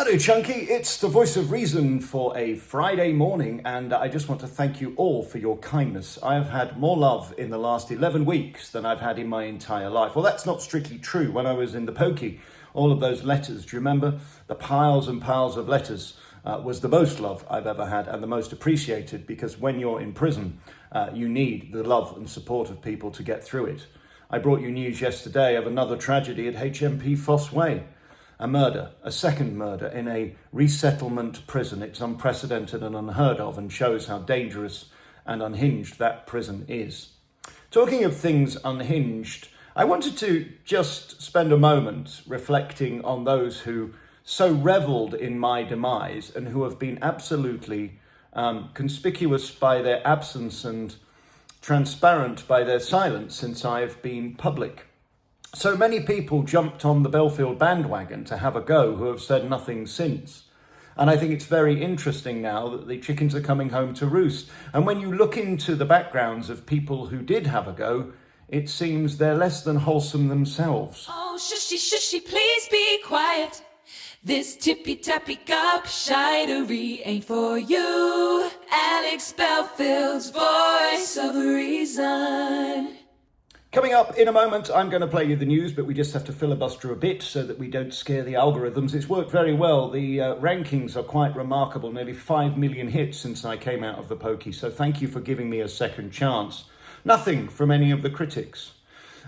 Hello Chunky, it's the voice of reason for a Friday morning, and I just want to thank you all for your kindness. I have had more love in the last 11 weeks than I've had in my entire life. Well, that's not strictly true. When I was in the pokey, all of those letters, do you remember? The piles and piles of letters was the most love I've ever had and the most appreciated, because when you're in prison, you need the love and support of people to get through it. I brought you news yesterday of another tragedy at HMP Fosse Way. A murder, a second murder in a resettlement prison. It's unprecedented and unheard of, and shows how dangerous and unhinged that prison is. Talking of things unhinged, I wanted to just spend a moment reflecting on those who so revelled in my demise and who have been absolutely conspicuous by their absence and transparent by their silence since I've been public. So many people jumped on the Belfield bandwagon to have a go who have said nothing since. And I think it's very interesting now that the chickens are coming home to roost. And when you look into the backgrounds of people who did have a go, it seems they're less than wholesome themselves. Oh, shushy, shushy, please be quiet. This tippy-tappy gobshitery ain't for you. Alex Belfield's voice of reason. Coming up in a moment, I'm going to play you the news, but we just have to filibuster a bit so that we don't scare the algorithms. It's worked very well. The rankings are quite remarkable. Nearly 5 million hits since I came out of the pokey. So thank you for giving me a second chance. Nothing from any of the critics.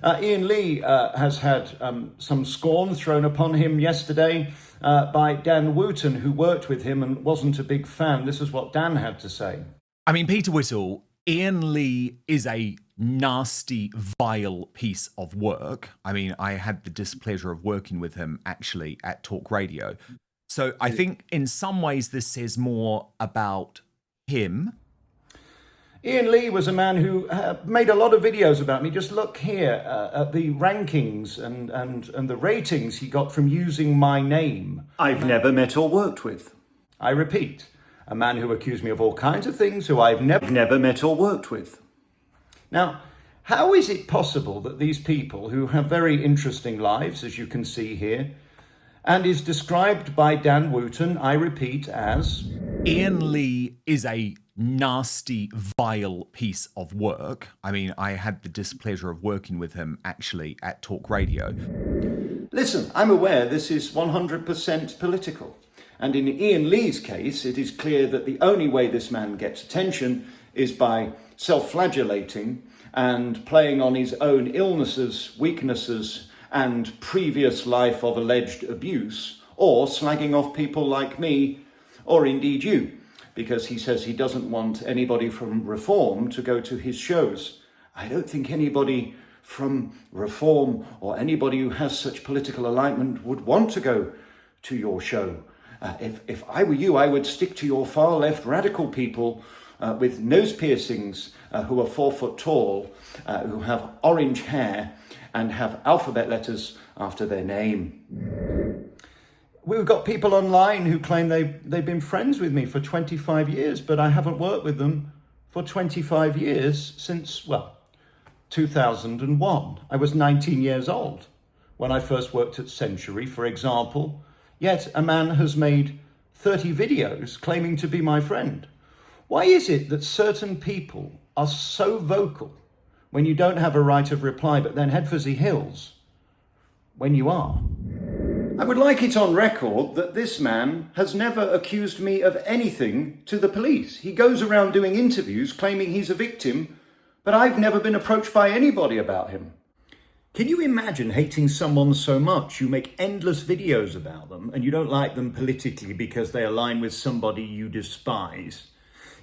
Ian Lee has had some scorn thrown upon him yesterday by Dan Wooten, who worked with him and wasn't a big fan. This is what Dan had to say. I mean, Peter Whittle, Ian Lee is a nasty, vile piece of work. I mean, I had the displeasure of working with him actually at Talk Radio. So I think in some ways this says more about him. Ian Lee was a man who made a lot of videos about me. Just look here at the rankings and the ratings he got from using my name. I've never met or worked with. I repeat, a man who accused me of all kinds of things who I've never met or worked with. Now, how is it possible that these people who have very interesting lives, as you can see here, and is described by Dan Wooten, I repeat, as... Ian Lee is a nasty, vile piece of work. I mean, I had the displeasure of working with him actually at Talk Radio. Listen, I'm aware this is 100% political. And in Ian Lee's case, it is clear that the only way this man gets attention is by self-flagellating and playing on his own illnesses, weaknesses, and previous life of alleged abuse, or slagging off people like me, or indeed you, because he says he doesn't want anybody from Reform to go to his shows. I don't think anybody from Reform or anybody who has such political alignment would want to go to your show. If I were you, I would stick to your far left radical people with nose piercings, who are 4 foot tall, who have orange hair and have alphabet letters after their name. We've got people online who claim they've been friends with me for 25 years, but I haven't worked with them for 25 years since, 2001. I was 19 years old when I first worked at Century, for example. Yet a man has made 30 videos claiming to be my friend. Why is it that certain people are so vocal when you don't have a right of reply, but then head for the hills when you are? I would like it on record that this man has never accused me of anything to the police. He goes around doing interviews claiming he's a victim, but I've never been approached by anybody about him. Can you imagine hating someone so much you make endless videos about them and you don't like them politically because they align with somebody you despise?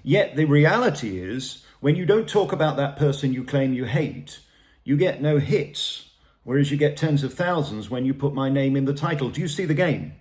Yet the reality is, when you don't talk about that person you claim you hate, you get no hits, whereas you get tens of thousands when you put my name in the title. Do you see the game?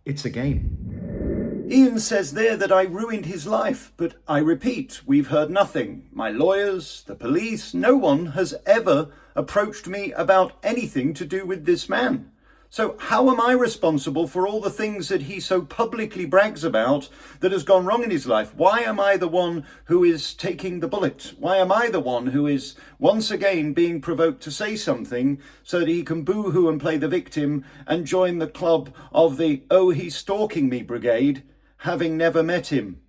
It's a game. Ian says there that I ruined his life, but I repeat, we've heard nothing. My lawyers, the police, no one has ever approached me about anything to do with this man. So how am I responsible for all the things that he so publicly brags about that has gone wrong in his life? Why am I the one who is taking the bullet? Why am I the one who is once again being provoked to say something so that he can boo-hoo and play the victim and join the club of the "oh, he's stalking me" brigade, having never met him?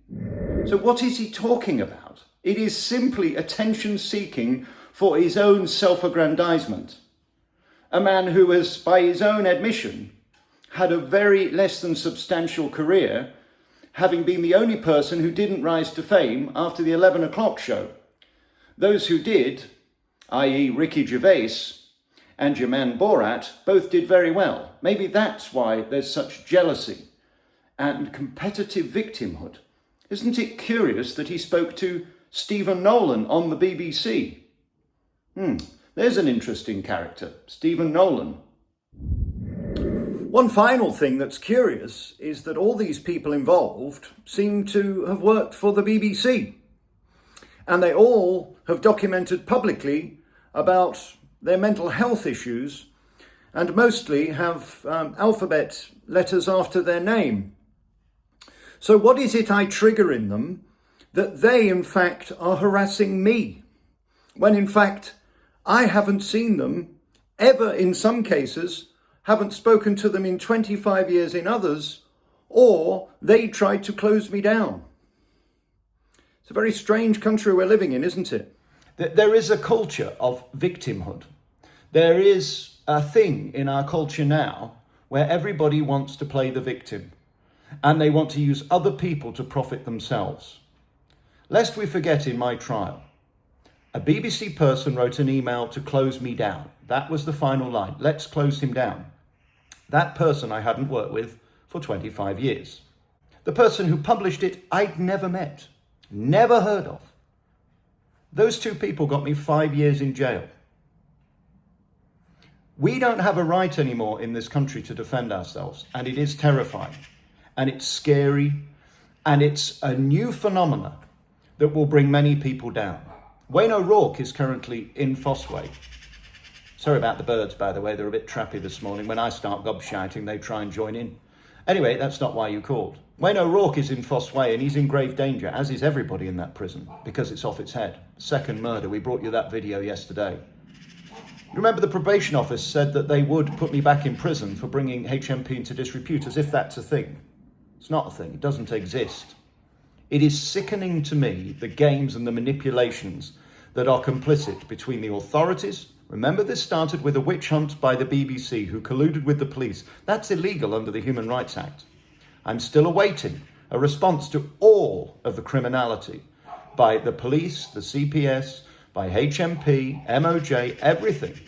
So what is he talking about? It is simply attention seeking for his own self-aggrandizement. A man who has, by his own admission, had a very less than substantial career, having been the only person who didn't rise to fame after the 11 o'clock show. Those who did, i.e. Ricky Gervais and Jermaine Borat, both did very well. Maybe that's why there's such jealousy and competitive victimhood. Isn't it curious that he spoke to Stephen Nolan on the BBC? There's an interesting character, Stephen Nolan. One final thing that's curious is that all these people involved seem to have worked for the BBC. And they all have documented publicly about their mental health issues and mostly have alphabet letters after their name. So what is it I trigger in them that they, in fact, are harassing me, when, in fact, I haven't seen them ever in some cases, haven't spoken to them in 25 years in others, or they tried to close me down? It's a very strange country we're living in, isn't it? There is a culture of victimhood. There is a thing in our culture now where everybody wants to play the victim and they want to use other people to profit themselves. Lest we forget, in my trial, a BBC person wrote an email to close me down. That was the final line. Let's close him down. That person I hadn't worked with for 25 years. The person who published it, I'd never met, never heard of. Those two people got me 5 years in jail. We don't have a right anymore in this country to defend ourselves, and it is terrifying, and it's scary, and it's a new phenomena that will bring many people down. Wayne O'Rourke is currently in Fossway. Sorry about the birds, by the way, they're a bit trappy this morning. When I start gobshouting, they try and join in. Anyway, that's not why you called. Wayne O'Rourke is in Fossway and he's in grave danger, as is everybody in that prison, because it's off its head. Second murder, we brought you that video yesterday. Remember, the probation office said that they would put me back in prison for bringing HMP into disrepute, as if that's a thing. It's not a thing, it doesn't exist. It is sickening to me, the games and the manipulations that are complicit between the authorities. Remember, this started with a witch hunt by the BBC who colluded with the police. That's illegal under the Human Rights Act. I'm still awaiting a response to all of the criminality by the police, the CPS, by HMP, MOJ, everything.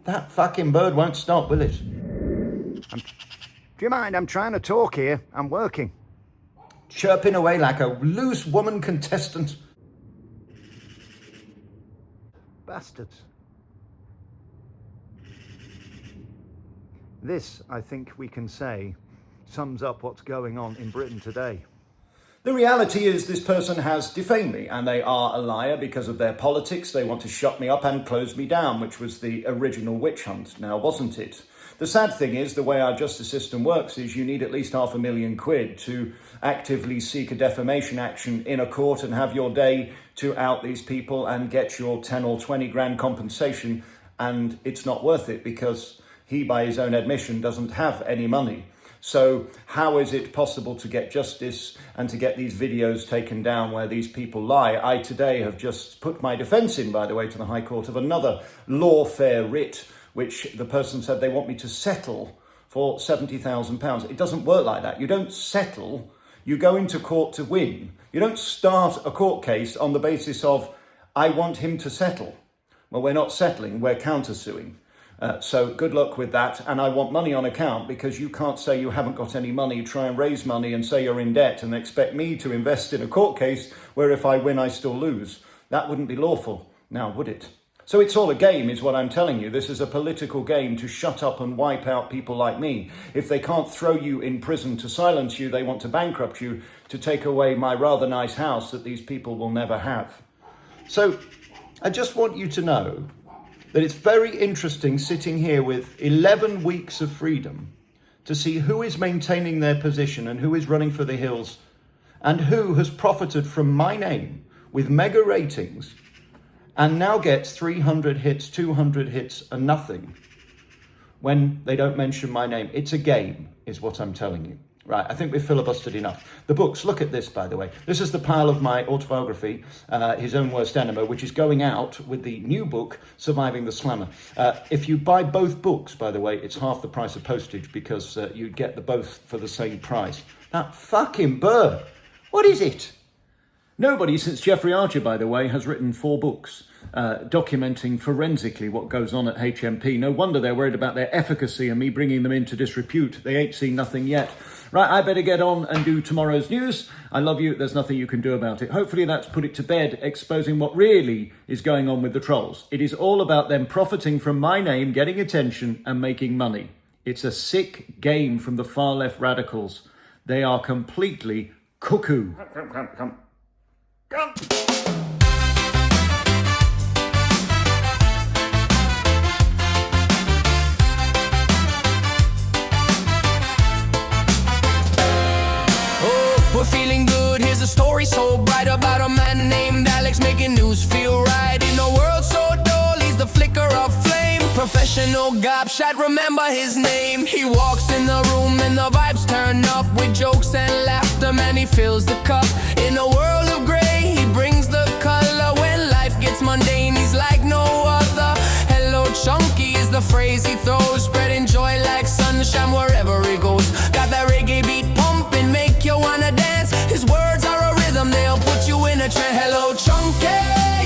That fucking bird won't stop, will it? Do you mind? I'm trying to talk here. I'm working. Chirping away like a loose woman contestant. Bastards. This, I think we can say, sums up what's going on in Britain today. The reality is this person has defamed me, and they are a liar because of their politics. They want to shut me up and close me down, which was the original witch hunt, now wasn't it? The sad thing is, the way our justice system works is you need at least £500,000 to actively seek a defamation action in a court and have your day to out these people and get your 10 or 20 grand compensation, and it's not worth it because he, by his own admission, doesn't have any money. So how is it possible to get justice and to get these videos taken down where these people lie? I today have just put my defence in, by the way, to the High Court of another lawfare writ, which the person said they want me to settle for £70,000. It doesn't work like that. You don't settle, you go into court to win. You don't start a court case on the basis of, I want him to settle. Well, we're not settling, we're countersuing. So good luck with that. And I want money on account, because you can't say you haven't got any money, try and raise money and say you're in debt and expect me to invest in a court case where if I win, I still lose. That wouldn't be lawful now, would it? So it's all a game, is what I'm telling you. This is a political game to shut up and wipe out people like me. If they can't throw you in prison to silence you, they want to bankrupt you to take away my rather nice house that these people will never have. So I just want you to know that it's very interesting sitting here with 11 weeks of freedom to see who is maintaining their position and who is running for the hills and who has profited from my name with mega ratings and now gets 300 hits, 200 hits and nothing when they don't mention my name. It's a game, is what I'm telling you. Right, I think we've filibustered enough. The books, look at this, by the way. This is the pile of my autobiography, His Own Worst Enemy, which is going out with the new book, Surviving the Slammer. If you buy both books, by the way, it's half the price of postage because you get the both for the same price. That fucking Burr, what is it? Nobody since Jeffrey Archer, by the way, has written 4 books documenting forensically what goes on at HMP. No wonder they're worried about their efficacy and me bringing them into disrepute. They ain't seen nothing yet. Right, I better get on and do tomorrow's news. I love you. There's nothing you can do about it. Hopefully that's put it to bed, exposing what really is going on with the trolls. It is all about them profiting from my name, getting attention and making money. It's a sick game from the far left radicals. They are completely cuckoo. Come. We're feeling good, here's a story so bright about a man named Alex making news feel right. In a world so dull, he's the flicker of flame. Professional gobshite, remember his name. He walks in the room and the vibes turn up with jokes and laughter, man, he fills the cup. In a world of grey, he brings the color. When life gets mundane, he's like no other. Hello chunky is the phrase he throws, spreading joy like sunshine wherever he goes. Got that reggae beat pumping, make you wanna dance. His words are a rhythm, they'll put you in a trance. Hello chunky,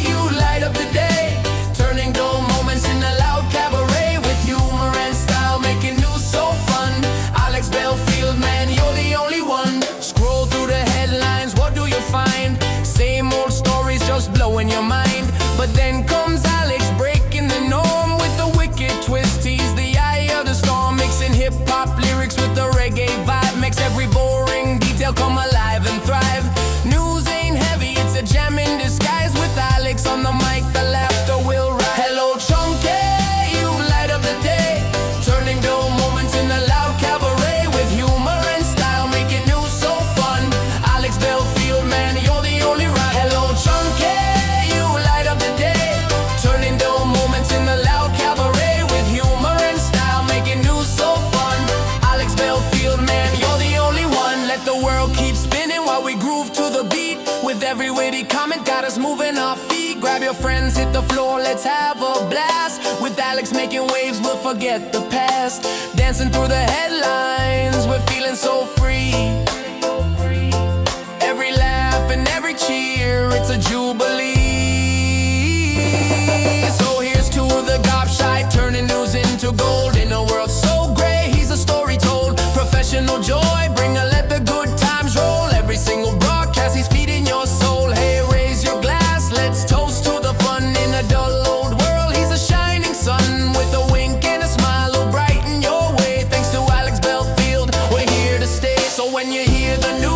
you light up the day, turning dull moments into loud cabaret with humor and style, making news so fun. Alex Belfield, man, you're the only one. Scroll through the headlines, what do you find? Same old stories just blowing your mind. But then comes Alex breaking the norm with the wicked twist. He's the eye of the storm, mixing hip-hop lyrics with the reggae vibe. Makes every boring detail come alive and thrive. News ain't heavy, it's a jam in disguise. With Alex on the mic, the laughter will rise. Hello chunky, you light up the day, turning dull moments into loud cabaret with humor and style, making news so fun. Alex Belfield, man, you're the only right. Hello chunky, you light up the day, turning dull moments into loud cabaret with humor and style, making news so fun. Alex Belfield, man, you're the only one. Let the world keep spinning while we groove to the beat. With every witty comment, got us moving our feet. Grab your friends, hit the floor, let's have a blast. With Alex making waves, we'll forget the past. Dancing through the headlines, we're feeling so free. Every laugh and every cheer, it's a jubilee. So here's to the gobshite, turning news into gold. In a world so grey, he's a story told. Professional joy, bring a let the good times roll. Every single broadcast, he's feeding your soul. Hey, raise your glass, let's toast to the fun. In a dull old world, he's a shining sun with a wink and a smile will brighten your way. Thanks to Alex Belfield, we're here to stay. So when you hear the news,